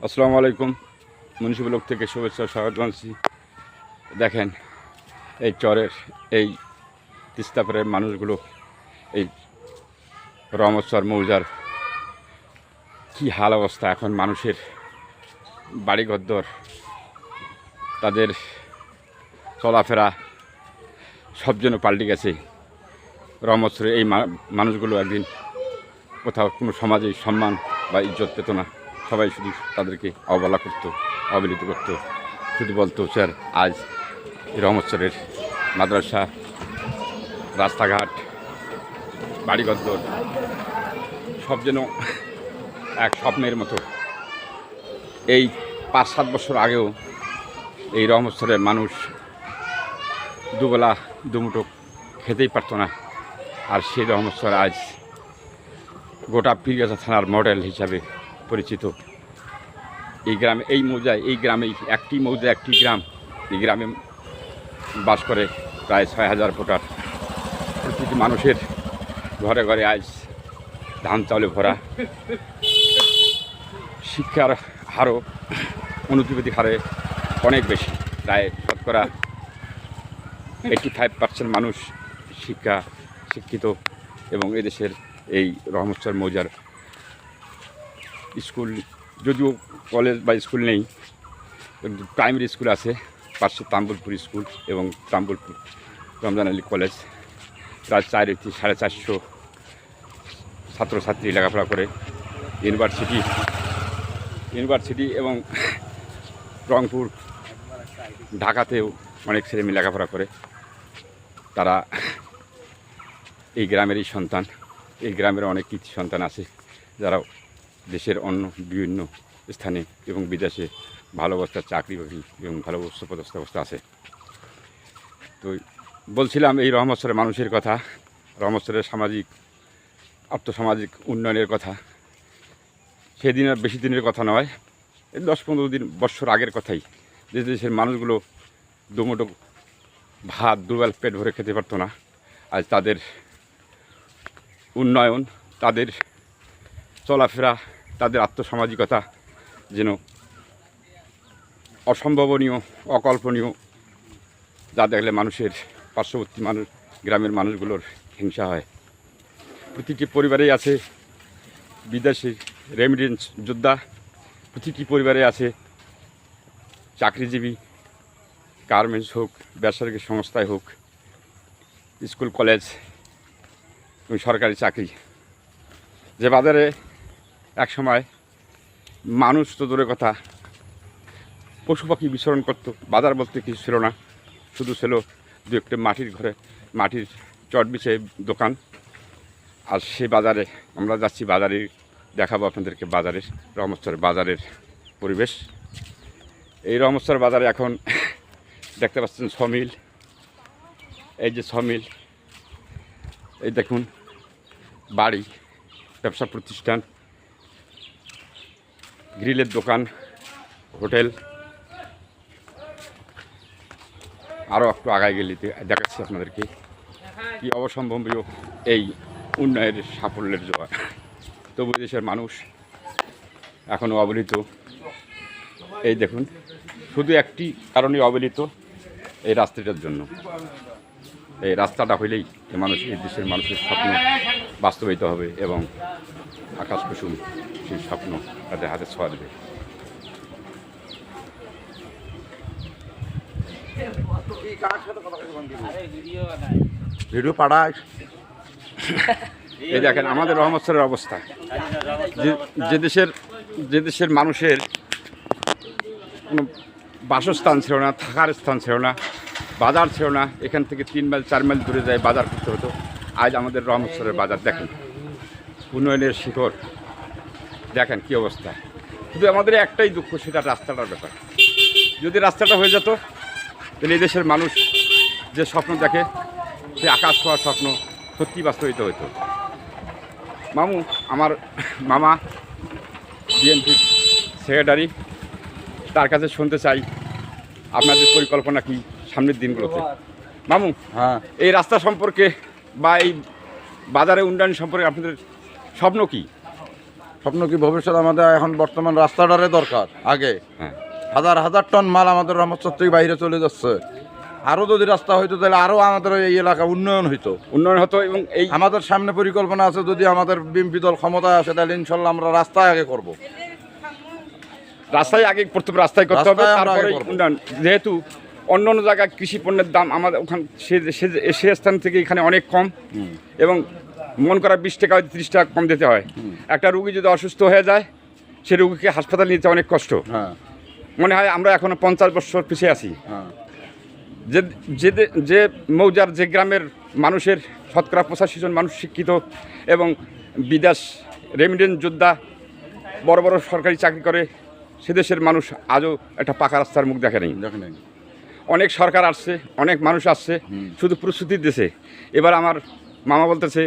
আসসালামু আলাইকুম। Municipal block থেকে শুভেচ্ছা স্বাগত জানাচ্ছি। দেখেন এই চরের এই তিস্তাপাড়ের মানুষগুলো এই রহমতচর মৌজার কী হাল অবস্থা। এখন মানুষের বাড়িঘরদর, তাদের চলাফেরা সব যেন পাল্টে গেছে। রহমতচরের এই মানুষগুলো একদিন কোথাও কোনো সমাজে সম্মান বা ইজ্জত পেত না। সবাই শুধু তাদেরকে অবহেলা করতো, অবহেলিত করতো, শুধু বলতো স্যার আজ রহমতচরের মাদ্রাসা, রাস্তাঘাট, বাড়িঘরদর সব যেন এক স্বপ্নের মতো। এই 5-7 বছর আগেও এই রহমতচরের মানুষ দুবেলা দুমুঠো খেতেই পারত না। আর সেই রহমতচর আজ গোটা পীরগাছা থানার মডেল হিসাবে পরিচিত। এই গ্রামে, এই মৌজায়, এই গ্রামেই একটি মৌজা, একটি গ্রাম, এই গ্রামে বাস করে প্রায় 6,000 ভোটার। প্রতিটি মানুষের ঘরে ঘরে আজ ধান চাউলে ভরা। শিক্ষার হারও অনুদ্যোগিক হারে অনেক বেশি, প্রায় শতকরা 85% মানুষ শিক্ষিত। এবং এদেশের এই রহমতচর মৌজার স্কুল, যদিও কলেজ বা স্কুল নেই, প্রাইমারি স্কুল আছে, পাশে তাম্বুলপুর স্কুল এবং তাম্বুলপুর রমজান আলী কলেজ। প্রায় 400-450 ছাত্রছাত্রী লেখাপড়া করে। ইউনিভার্সিটি এবং রংপুর, ঢাকাতেও অনেক ছেলেমেয়ে লেখাপড়া করে। তারা এই গ্রামেরই সন্তান। এই গ্রামের অনেক কৃতি সন্তান আছে যারা দেশের অন্য বিভিন্ন স্থানে এবং বিদেশে ভালো অবস্থার চাকরিবাকরি এবং ভালো উচ্চপদস্থ অবস্থা আছে। তো বলছিলাম এই রহমতচরের মানুষের কথা, রহমতচরের আর্থসামাজিক উন্নয়নের কথা। সেদিন আর বেশি দিনের কথা নয়, 10-15 বছর আগের কথাই। যে দেশের মানুষগুলো দুমুঠো ভাত, দুবেল পেট ভরে খেতে পারতো না, আজ তাদের উন্নয়ন, তাদের চলাফেরা, তাদের আত্মসামাজিকতা যেন অসম্ভাবনীয়, অকল্পনীয়, যা দেখলে মানুষের পার্শ্ববর্তী গ্রামের মানুষগুলোর হিংসা হয়। প্রতিটি পরিবারেই আছে বিদেশি রেমিটেন্স যোদ্ধা, প্রতিটি পরিবারে আছে চাকরিজীবী, গার্মেন্টস হোক, বেসরকারি সংস্থায় হোক, স্কুল কলেজ এবং সরকারি চাকরি। যে বাজারে এক সময় মানুষ তো দূরের কথা, পশু পাখি বিচরণ করতো, বাজার বলতে কিছু ছিল না, শুধু ছিল দু একটা মাটির ঘরে, মাটির চট বিছে দোকান। আর সেই বাজারে আমরা যাচ্ছি, বাজারে দেখাবো আপনাদেরকে বাজারের, রহমতচর বাজারের পরিবেশ। এই রহমতচর বাজারে এখন দেখতে পাচ্ছেন সমিল, এই যে সমিল, এই দেখুন বাড়ি, ব্যবসা প্রতিষ্ঠান, গ্রিলের দোকান, হোটেল। আরও একটু আগায় গেলে দেখাচ্ছি আপনাদেরকে কি অবসম্ভাবীয় এই উন্নয়নের সাফল্যের জোয়ার। তবু দেশের মানুষ এখনও অবহেলিত। এই দেখুন, শুধু একটি কারণে অবহেলিত, এই রাস্তাটার জন্য। এই রাস্তাটা হইলেই এই দেশের মানুষের স্বপ্ন বাস্তবায়িত হবে এবং আকাশ কুসুম সেই স্বপ্ন তাদের হাতে ছোঁয়া দেবে। ভিডিও পাঠায়। এই দেখেন আমাদের রহমতচরের অবস্থা। যে দেশের মানুষের কোনো বাসস্থান ছিল না, থাকার স্থান ছিল না, বাজার ছিল না, এখান থেকে 3 মাইল 4 মাইল দূরে যায় বাজার করতে হতো। আজ আমাদের রহমতচরের বাজার দেখেন, উন্নয়নের শিখর। দেখেন কি অবস্থা। শুধু আমাদের একটাই দুঃখ, সেটা রাস্তাটার ব্যাপার। যদি রাস্তাটা হয়ে যেত তাহলে এই দেশের মানুষ যে স্বপ্ন দেখে, সে আকাশ ছোঁয়ার স্বপ্ন সত্যি বাস্তবিত হতো। আমার মামা বিএনপির সেক্রেটারি, তার কাছে শুনতে চাই আপনাদের পরিকল্পনা কি সামনের দিনগুলোতে। মামু, হ্যাঁ, এই রাস্তা সম্পর্কে বা এই বাজারে উন্নয়ন সম্পর্কে আপনাদের স্বপ্ন কি? স্বপ্ন কি ভবিষ্যৎ আমাদের এখন বর্তমান রাস্তাটারে দরকার। আগে হ্যাঁ হাজার হাজার টন মাল আমাদের রহমতচর থেকে বাইরে চলে যাচ্ছে। আরও যদি রাস্তা হইতো তাহলে আরও আমাদের এই এলাকা উন্নয়ন হইতো। উন্নয়ন হতো এবং এই আমাদের সামনে পরিকল্পনা আছে, যদি আমাদের বিএনপি দল ক্ষমতায় আসে তাহলে ইনশাল্লাহ আমরা রাস্তায় আগে করব। রাস্তায় আগে করতে হবে, রাস্তায় করতে হবে, রাস্তায় আমরা তারপরে আগে করব। উন্নয়ন। যেহেতু অন্য অন্য জায়গায় কৃষি পণ্যের দাম আমাদের ওখান সে স্থান থেকে এখানে অনেক কম, এবং মন করা 20 টাকা 30 টাকা কম দিতে হয়। একটা রুগী যদি অসুস্থ হয়ে যায়, সে রুগীকে হাসপাতালে নিতে অনেক কষ্ট। হ্যাঁ মনে হয় আমরা এখনো 50 বছর পিছিয়ে আছি। হ্যাঁ যে যে যে মৌজার যে গ্রামের মানুষের শতকরা 85 জন মানুষ শিক্ষিত এবং বিদেশ রেমিডেন্স যোদ্ধা, বড় বড় সরকারি চাকরি করে, সে দেশের মানুষ আজও একটা পাকা রাস্তার মুখ দেখে নেই। দেখেন অনেক সরকার আসছে, অনেক মানুষ আসছে, শুধু প্রস্তুতি দিয়েছে। এবার আমার মামা বলতেছে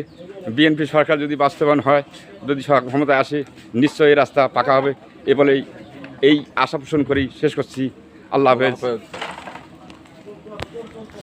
বিএনপি সরকার যদি বাস্তবায়ন হয়, যদি ক্ষমতায় আসে, নিশ্চয়ই এই রাস্তা পাকা হবে। এ বলেই এই আশা পোষণ করেই শেষ করছি। আল্লাহ হাফেজ।